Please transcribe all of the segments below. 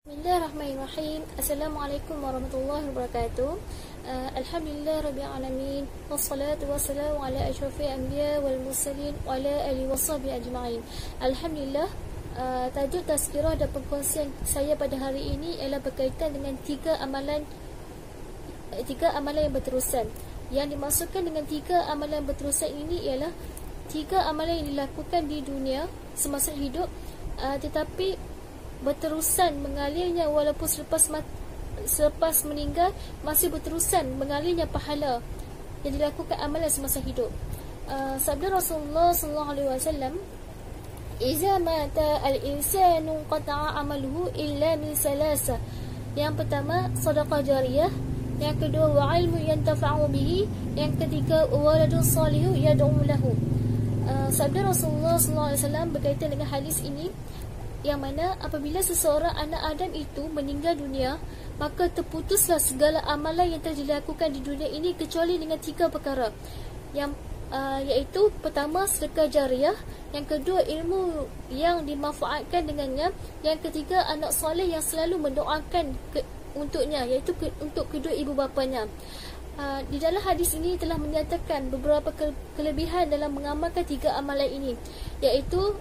Bismillahirrahmanirrahim. Assalamualaikum warahmatullahi wabarakatuh. Alhamdulillah rabbil alamin. Wassalatu wassalamu ala asyrafil anbiya wal mursalin wa ala alihi washabihi ajma'in. Alhamdulillah, tajuk tazkirah dan perkongsian saya pada hari ini ialah berkaitan dengan tiga amalan yang berterusan. Yang dimaksudkan dengan tiga amalan yang berterusan ini ialah tiga amalan yang dilakukan di dunia semasa hidup, tetapi berterusan mengalirnya walaupun selepas meninggal masih berterusan mengalirnya pahala yang dilakukan amalan semasa hidup. Sabda Rasulullah sallallahu alaihi wasallam, "Iza mata al-insanu qata'a amaluhu illa min salasa." Yang pertama, sedekah jariyah. Yang kedua, wa ilmu yantafa'u bihi. Yang ketiga, waladun salih yad'u lahu. Sabda Rasulullah sallallahu alaihi wasallam berkaitan dengan hadis ini, yang mana apabila seseorang anak Adam itu meninggal dunia, maka terputuslah segala amalan yang telah dilakukan di dunia ini kecuali dengan tiga perkara, iaitu pertama sedekah jariah, yang kedua ilmu yang dimanfaatkan dengannya, yang ketiga anak soleh yang selalu mendoakan untuknya, iaitu untuk kedua ibu bapanya. Di dalam hadis ini telah menyatakan beberapa kelebihan dalam mengamalkan tiga amalan ini, iaitu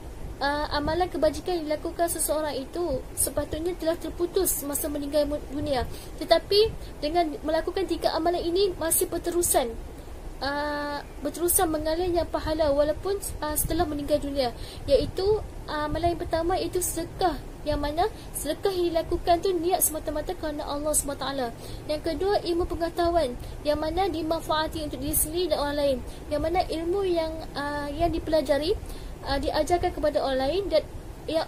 amalan kebajikan yang dilakukan seseorang itu sepatutnya telah terputus masa meninggal dunia, tetapi dengan melakukan tiga amalan ini masih berterusan mengalirnya pahala walaupun setelah meninggal dunia, iaitu amalan yang pertama iaitu sedekah, yang mana sedekah yang dilakukan tu niat semata-mata kerana Allah SWT. Yang kedua, ilmu pengetahuan yang mana dimanfaati untuk diri sendiri dan orang lain, yang mana ilmu yang dipelajari diajarkan kepada orang lain, dan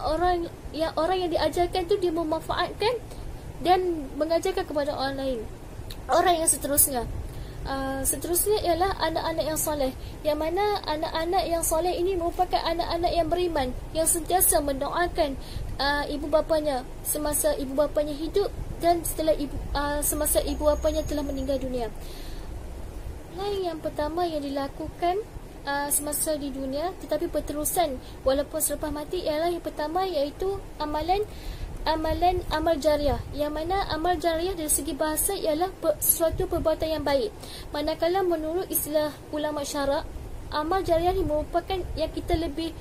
orang yang diajarkan tu dia memanfaatkan dan mengajarkan kepada orang lain. Orang yang seterusnya ialah anak-anak yang soleh, yang mana anak-anak yang soleh ini merupakan anak-anak yang beriman, yang sentiasa mendoakan ibu bapanya semasa ibu bapanya hidup dan setelah semasa ibu bapanya telah meninggal dunia. Yang pertama yang dilakukan semasa di dunia tetapi berterusan walaupun selepas mati ialah yang pertama, iaitu amal jariah, yang mana amal jariah dari segi bahasa ialah suatu perbuatan yang baik. Manakala menurut istilah ulama syarak, amal jariah ini merupakan yang kita lebih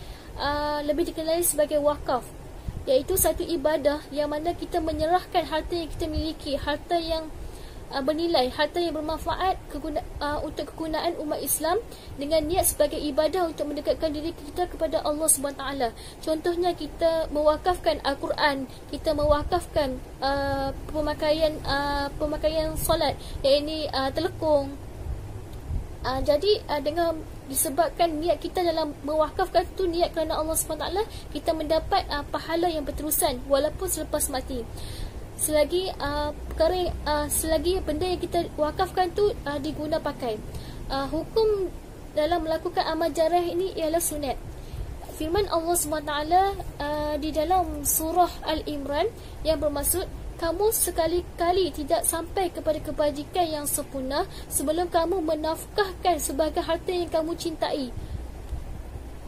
dikenali sebagai wakaf, iaitu satu ibadah yang mana kita menyerahkan harta yang kita miliki, harta yang bernilai, harta yang bermanfaat untuk kegunaan umat Islam dengan niat sebagai ibadah untuk mendekatkan diri kita kepada Allah SWT. Contohnya kita mewakafkan Al-Quran, kita mewakafkan pemakaian solat, iaitu telekung. Jadi dengan disebabkan niat kita dalam mewakafkan tu niat kerana Allah SWT, kita mendapat pahala yang berterusan walaupun selepas mati. Selagi benda yang kita wakafkan tu diguna pakai. Hukum dalam melakukan amal jariah ini ialah sunat. Firman Allah SWT di dalam surah Al-Imran yang bermaksud, kamu sekali-kali tidak sampai kepada kebajikan yang sempurna sebelum kamu menafkahkan sebagai harta yang kamu cintai.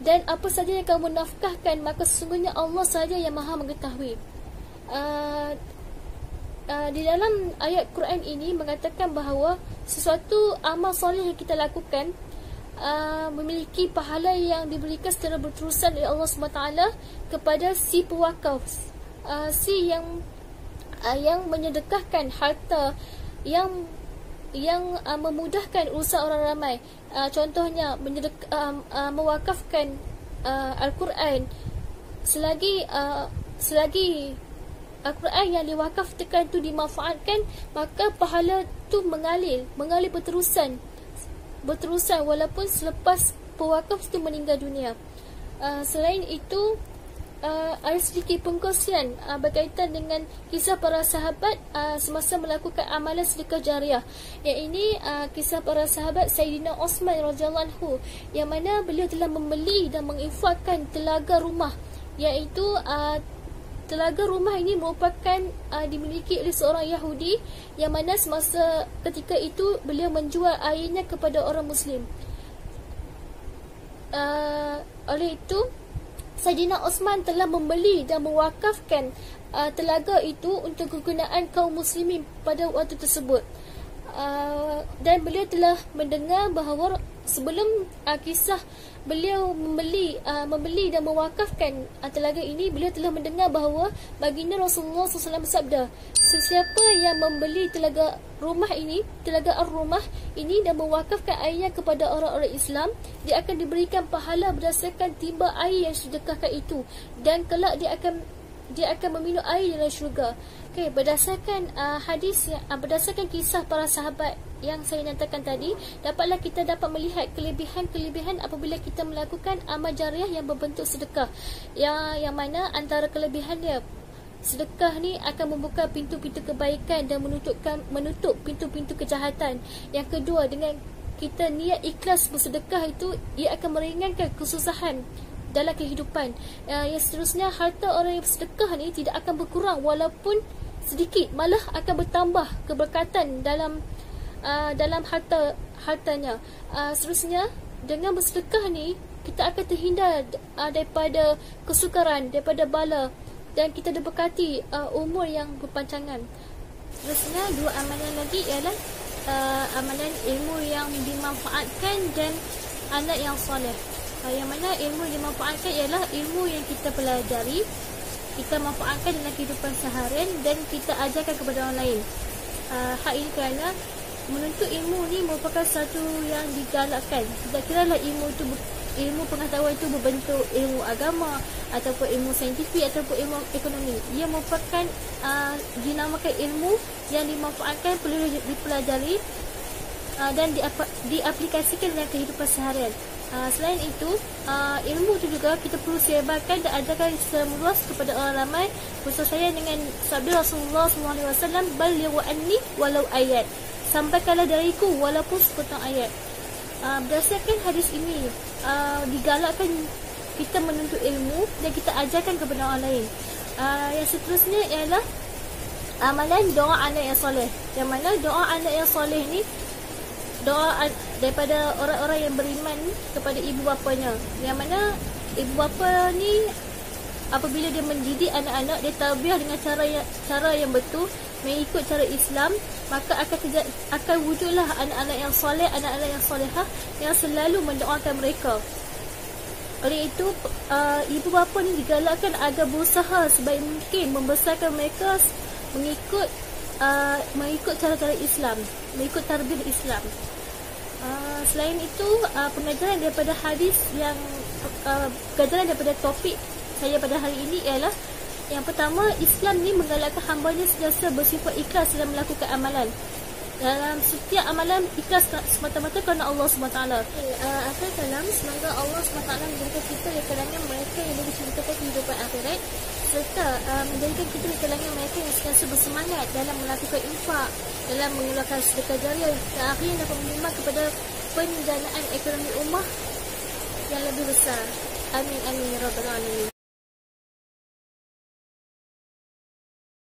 Dan apa saja yang kamu nafkahkan, maka sesungguhnya Allah sahaja yang maha mengetahui. Di dalam ayat Quran ini mengatakan bahawa sesuatu amal soleh yang kita lakukan memiliki pahala yang diberikan secara berterusan oleh Allah SWT kepada si pewakaf, si yang menyedekahkan harta yang memudahkan urusan orang ramai. Contohnya mewakafkan Al-Quran. Selagi Al-Quran yang diwakafkan tu dimanfaatkan, maka pahala tu mengalir berterusan walaupun selepas pewakaf tu meninggal dunia. Selain itu, ada sedikit pengkongsian berkaitan dengan kisah para sahabat semasa melakukan amalan sedekah jariah. Yang ini kisah para sahabat Sayyidina Osman radhiyallahu anhu, yang mana beliau telah membeli dan menginfakkan telaga rumah, iaitu telaga rumah ini merupakan dimiliki oleh seorang Yahudi, yang mana semasa ketika itu beliau menjual airnya kepada orang Muslim. Oleh itu Sayyidina Osman telah membeli dan mewakafkan telaga itu untuk kegunaan kaum muslimin pada waktu tersebut. Dan beliau telah mendengar bahawa sebelum kisah beliau membeli dan mewakafkan telaga ini, beliau telah mendengar bahawa baginda Rasulullah SAW bersabda, sesiapa yang membeli telaga rumah ini, telaga ar-rumah ini, dan mewakafkan airnya kepada orang-orang Islam, dia akan diberikan pahala berdasarkan timba air yang sedekahkan itu, dan kelak dia akan meminum air dalam syurga. Okey, berdasarkan berdasarkan kisah para sahabat yang saya nyatakan tadi, dapatlah kita dapat melihat kelebihan-kelebihan apabila kita melakukan amal jariah yang berbentuk sedekah. Yang mana antara kelebihannya, sedekah ni akan membuka pintu-pintu kebaikan dan menutup pintu-pintu kejahatan. Yang kedua, dengan kita niat ikhlas bersedekah itu, ia akan meringankan kesusahan dalam kehidupan. Yang seterusnya, harta orang yang bersedekah ni tidak akan berkurang walaupun sedikit, malah akan bertambah keberkatan dalam hartanya. Seterusnya, dengan bersedekah ni kita akan terhindar daripada kesukaran, daripada bala, dan kita diberkati umur yang berpanjangan. Seterusnya, dua amalan lagi ialah amalan ilmu yang dimanfaatkan dan anak yang soleh. Yang mana ilmu dimanfaatkan ialah ilmu yang kita pelajari, kita manfaatkan dalam kehidupan seharian dan kita ajarkan kepada orang lain. Hal ini kerana menuntut ilmu ni merupakan satu yang digalakkan. Tidak kira lah ilmu pengetahuan itu berbentuk ilmu agama ataupun ilmu saintifik ataupun ilmu ekonomi. Ia merupakan dinamakan ilmu yang dimanfaatkan, perlu dipelajari dan diaplikasikan dalam kehidupan seharian. Selain itu, ilmu itu juga kita perlu sebarkan dan ajarkan secara meluas kepada orang ramai, bersesuaian dengan sabda Rasulullah SAW, balighu anni walau ayat, sampaikanlah dariku walaupun sepotong ayat. Berdasarkan hadis ini, digalakkan kita menuntut ilmu dan kita ajarkan kepada orang lain. Yang seterusnya ialah amalan doa anak yang soleh. Yang mana doa anak yang soleh ni, doa daripada orang-orang yang beriman kepada ibu bapanya. Yang mana ibu bapa ni apabila dia mendidik anak-anak, dia tarbiyah dengan cara yang betul, mengikut cara Islam, maka akan wujudlah anak-anak yang soleh, anak-anak yang solehah yang selalu mendoakan mereka. Oleh itu, ibu bapa ni digalakkan agar berusaha sebaik mungkin membesarkan mereka mengikut cara-cara Islam, mengikut tarbiyah Islam. Selain itu, pengajaran daripada hadis yang pengajaran daripada topik saya pada hari ini ialah, yang pertama, Islam ni menggalakkan hambanya sentiasa bersifat ikhlas dalam melakukan amalan. Dalam setiap amalan, ikhlas semata-mata kerana Allah SWT. Akhir kalam, semoga Allah SWT menjadikan kita di kalangan mereka yang diceritakan kehidupan akhirat, serta menjadikan kita di kalangan mereka yang sentiasa bersemangat dalam melakukan infak, dalam mengeluarkan sedekah jariah, dan akhirnya dapat menyumbang kepada pendanaan ekonomi ummah yang lebih besar. Amin amin ya rabbal alamin.